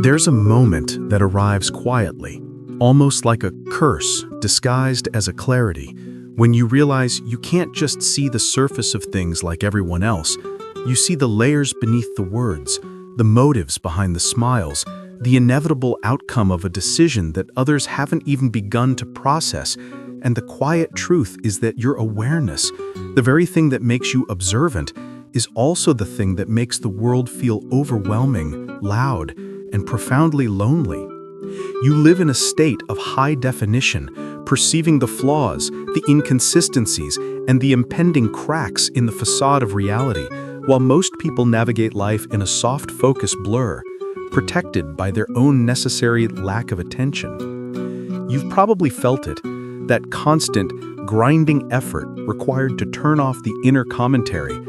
There's a moment that arrives quietly, almost like a curse disguised as a clarity, when you realize you can't just see the surface of things like everyone else. You see the layers beneath the words, the motives behind the smiles, the inevitable outcome of a decision that others haven't even begun to process. And the quiet truth is that your awareness, the very thing that makes you observant, is also the thing that makes the world feel overwhelming, loud, and profoundly lonely. You live in a state of high definition, perceiving the flaws, the inconsistencies, and the impending cracks in the facade of reality, while most people navigate life in a soft focus blur, protected by their own necessary lack of attention. You've probably felt it, that constant, grinding effort required to turn off the inner commentary,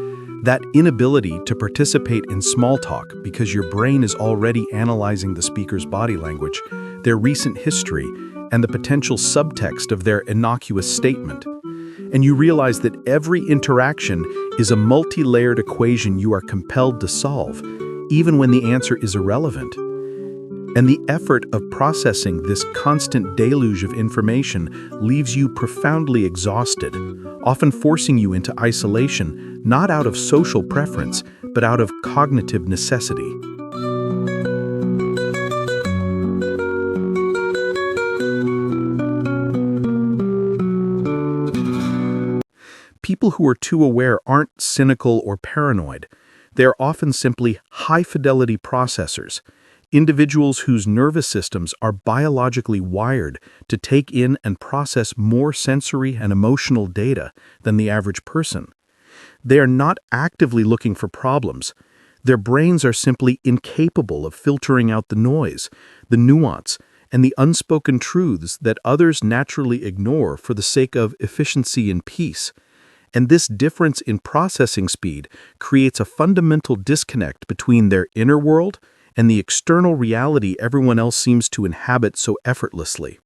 that inability to participate in small talk because your brain is already analyzing the speaker's body language, their recent history, and the potential subtext of their innocuous statement. And you realize that every interaction is a multi-layered equation you are compelled to solve, even when the answer is irrelevant. And the effort of processing this constant deluge of information leaves you profoundly exhausted, often forcing you into isolation, not out of social preference, but out of cognitive necessity. People who are too aware aren't cynical or paranoid. They are often simply high-fidelity processors, individuals whose nervous systems are biologically wired to take in and process more sensory and emotional data than the average person. They are not actively looking for problems. Their brains are simply incapable of filtering out the noise, the nuance, and the unspoken truths that others naturally ignore for the sake of efficiency and peace. And this difference in processing speed creates a fundamental disconnect between their inner world and the external reality everyone else seems to inhabit so effortlessly.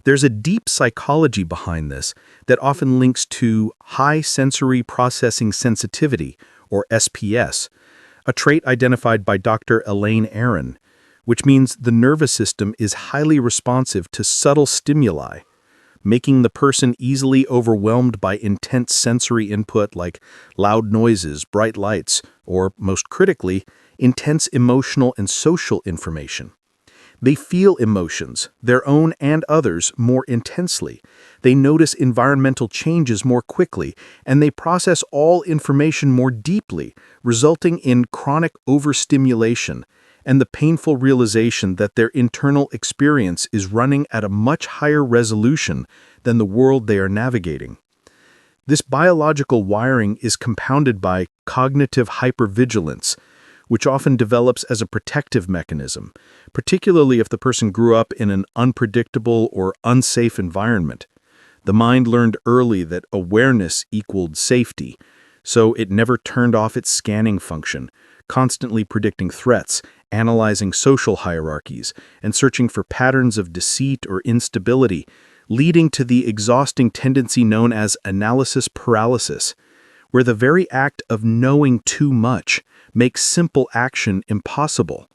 There's a deep psychology behind this that often links to high sensory processing sensitivity, or SPS, a trait identified by Dr. Elaine Aron, which means the nervous system is highly responsive to subtle stimuli, making the person easily overwhelmed by intense sensory input like loud noises, bright lights, or, most critically, intense emotional and social information. They feel emotions, their own and others, more intensely. They notice environmental changes more quickly, and they process all information more deeply, resulting in chronic overstimulation and the painful realization that their internal experience is running at a much higher resolution than the world they are navigating. This biological wiring is compounded by cognitive hypervigilance, which often develops as a protective mechanism, particularly if the person grew up in an unpredictable or unsafe environment. The mind learned early that awareness equaled safety, so it never turned off its scanning function, constantly predicting threats, analyzing social hierarchies, and searching for patterns of deceit or instability, leading to the exhausting tendency known as analysis paralysis, where the very act of knowing too much makes simple action impossible,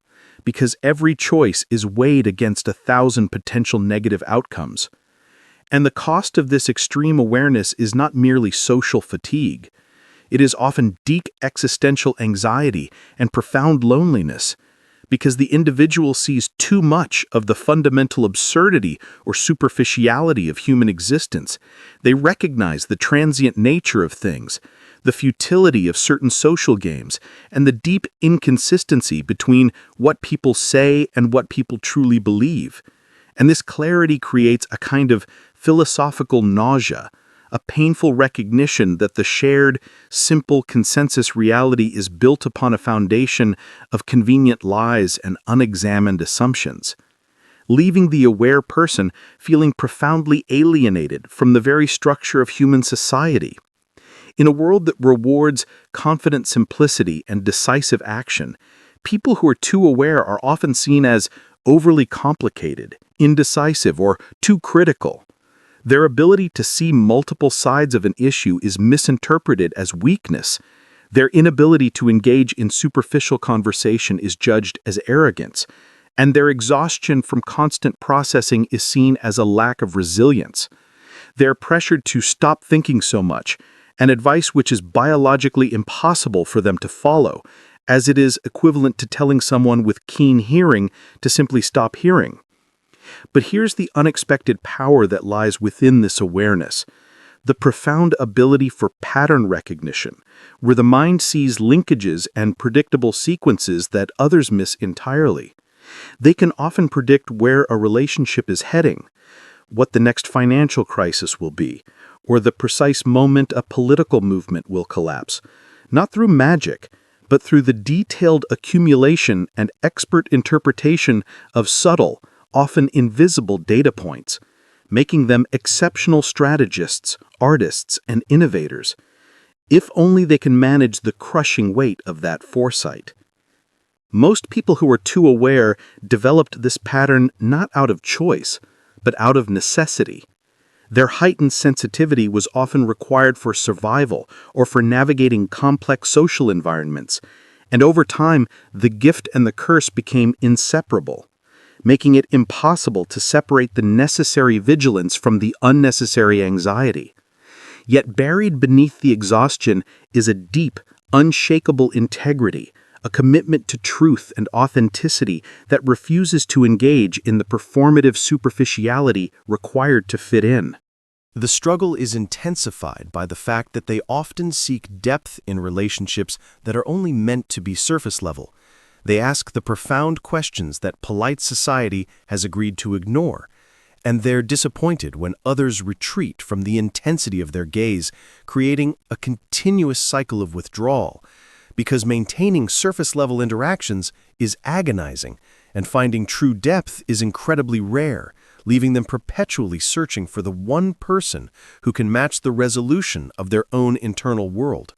because every choice is weighed against 1,000 potential negative outcomes. And the cost of this extreme awareness is not merely social fatigue. It is often deep existential anxiety and profound loneliness, because the individual sees too much of the fundamental absurdity or superficiality of human existence. They recognize the transient nature of things, the futility of certain social games, and the deep inconsistency between what people say and what people truly believe. And this clarity creates a kind of philosophical nausea, a painful recognition that the shared, simple consensus reality is built upon a foundation of convenient lies and unexamined assumptions, leaving the aware person feeling profoundly alienated from the very structure of human society. In a world that rewards confident simplicity and decisive action, people who are too aware are often seen as overly complicated, indecisive, or too critical. Their ability to see multiple sides of an issue is misinterpreted as weakness, Their inability to engage in superficial conversation is judged as arrogance, and their exhaustion from constant processing is seen as a lack of resilience. They're pressured to stop thinking so much, an advice which is biologically impossible for them to follow, as it is equivalent to telling someone with keen hearing to simply stop hearing. But here's the unexpected power that lies within this awareness: the profound ability for pattern recognition, where the mind sees linkages and predictable sequences that others miss entirely. They can often predict where a relationship is heading, what the next financial crisis will be, or the precise moment a political movement will collapse, not through magic, but through the detailed accumulation and expert interpretation of subtle, often invisible data points, making them exceptional strategists, artists, and innovators, if only they can manage the crushing weight of that foresight. Most people who are too aware developed this pattern not out of choice, but out of necessity. Their heightened sensitivity was often required for survival or for navigating complex social environments, and over time, the gift and the curse became inseparable, making it impossible to separate the necessary vigilance from the unnecessary anxiety. Yet buried beneath the exhaustion is a deep, unshakable integrity, a commitment to truth and authenticity that refuses to engage in the performative superficiality required to fit in. The struggle is intensified by the fact that they often seek depth in relationships that are only meant to be surface level. They ask the profound questions that polite society has agreed to ignore, and they're disappointed when others retreat from the intensity of their gaze, creating a continuous cycle of withdrawal, because maintaining surface-level interactions is agonizing, and finding true depth is incredibly rare, leaving them perpetually searching for the one person who can match the resolution of their own internal world.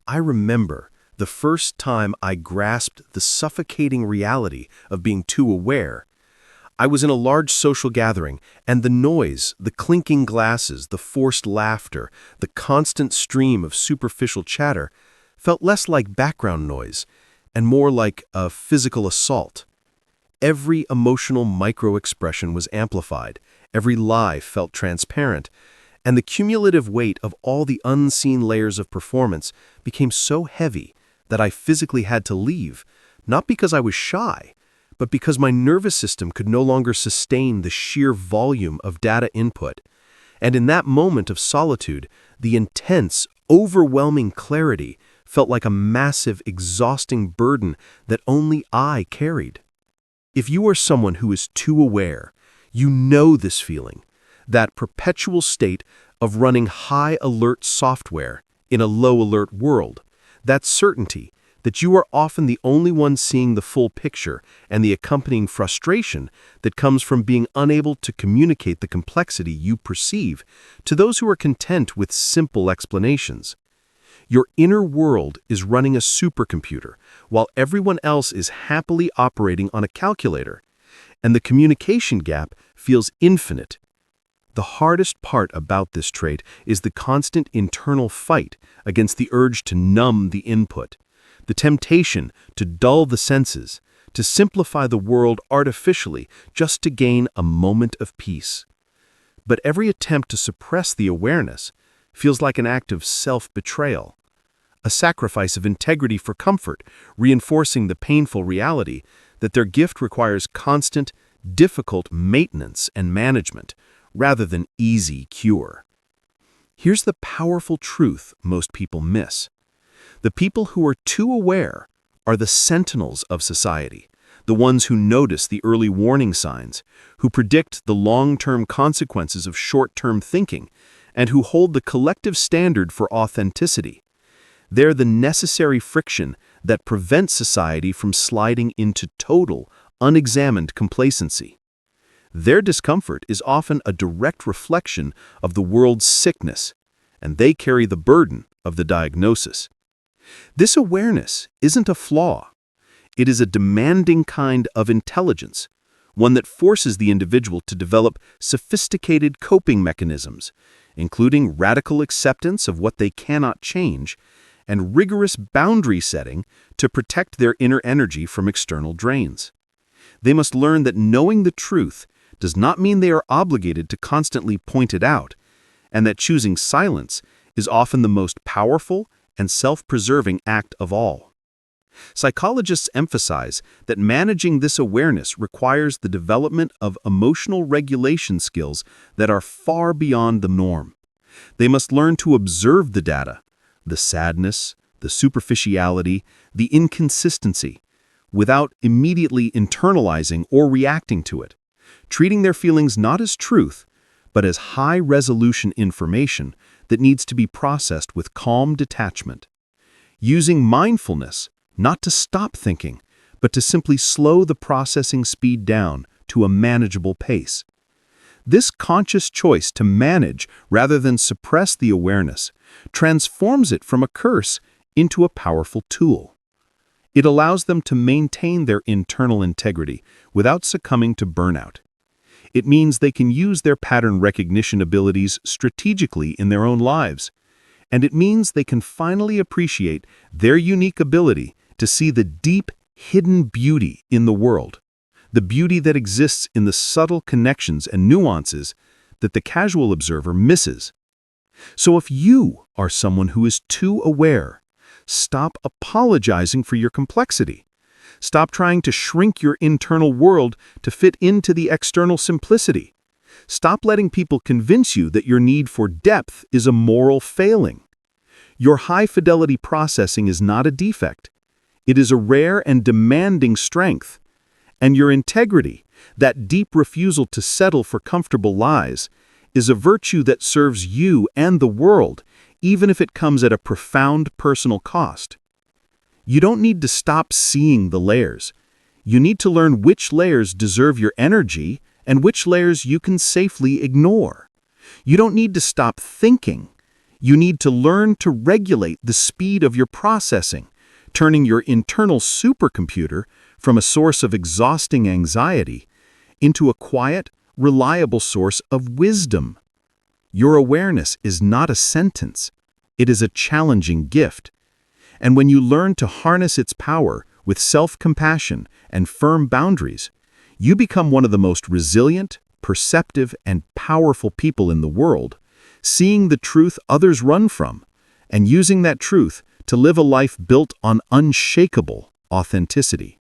I remember the first time I grasped the suffocating reality of being too aware. I was in a large social gathering, and the noise, the clinking glasses, the forced laughter, the constant stream of superficial chatter felt less like background noise and more like a physical assault. Every emotional micro-expression was amplified, every lie felt transparent, and the cumulative weight of all the unseen layers of performance became so heavy that I physically had to leave, not because I was shy, but because my nervous system could no longer sustain the sheer volume of data input. And in that moment of solitude, the intense, overwhelming clarity felt like a massive, exhausting burden that only I carried. If you are someone who is too aware, you know this feeling, that perpetual state of running high-alert software in a low-alert world, that certainty that you are often the only one seeing the full picture and the accompanying frustration that comes from being unable to communicate the complexity you perceive to those who are content with simple explanations. Your inner world is running a supercomputer, while everyone else is happily operating on a calculator, and the communication gap feels infinite. The hardest part about this trait is the constant internal fight against the urge to numb the input, the temptation to dull the senses, to simplify the world artificially just to gain a moment of peace. But every attempt to suppress the awareness feels like an act of self-betrayal, a sacrifice of integrity for comfort, reinforcing the painful reality that their gift requires constant, difficult maintenance and management, rather than easy cure. Here's the powerful truth most people miss. The people who are too aware are the sentinels of society, the ones who notice the early warning signs, who predict the long-term consequences of short-term thinking, and who hold the collective standard for authenticity. They're the necessary friction that prevents society from sliding into total, unexamined complacency. Their discomfort is often a direct reflection of the world's sickness, and they carry the burden of the diagnosis. This awareness isn't a flaw. It is a demanding kind of intelligence, one that forces the individual to develop sophisticated coping mechanisms, including radical acceptance of what they cannot change, and rigorous boundary setting to protect their inner energy from external drains. They must learn that knowing the truth does not mean they are obligated to constantly point it out, and that choosing silence is often the most powerful and self-preserving act of all. Psychologists emphasize that managing this awareness requires the development of emotional regulation skills that are far beyond the norm. They must learn to observe the data, the sadness, the superficiality, the inconsistency, without immediately internalizing or reacting to it, treating their feelings not as truth, but as high-resolution information that needs to be processed with calm detachment. Using mindfulness, not to stop thinking, but to simply slow the processing speed down to a manageable pace. This conscious choice to manage rather than suppress the awareness transforms it from a curse into a powerful tool. It allows them to maintain their internal integrity without succumbing to burnout. It means they can use their pattern recognition abilities strategically in their own lives. And it means they can finally appreciate their unique ability to see the deep, hidden beauty in the world, the beauty that exists in the subtle connections and nuances that the casual observer misses. So if you are someone who is too aware, stop apologizing for your complexity. Stop trying to shrink your internal world to fit into the external simplicity. Stop letting people convince you that your need for depth is a moral failing. Your high-fidelity processing is not a defect. It is a rare and demanding strength. And your integrity, that deep refusal to settle for comfortable lies, is a virtue that serves you and the world, even if it comes at a profound personal cost. You don't need to stop seeing the layers. You need to learn which layers deserve your energy and which layers you can safely ignore. You don't need to stop thinking. You need to learn to regulate the speed of your processing, turning your internal supercomputer from a source of exhausting anxiety into a quiet, reliable source of wisdom. Your awareness is not a sentence. It is a challenging gift. And when you learn to harness its power with self-compassion and firm boundaries, you become one of the most resilient, perceptive, and powerful people in the world, seeing the truth others run from, and using that truth to live a life built on unshakable authenticity.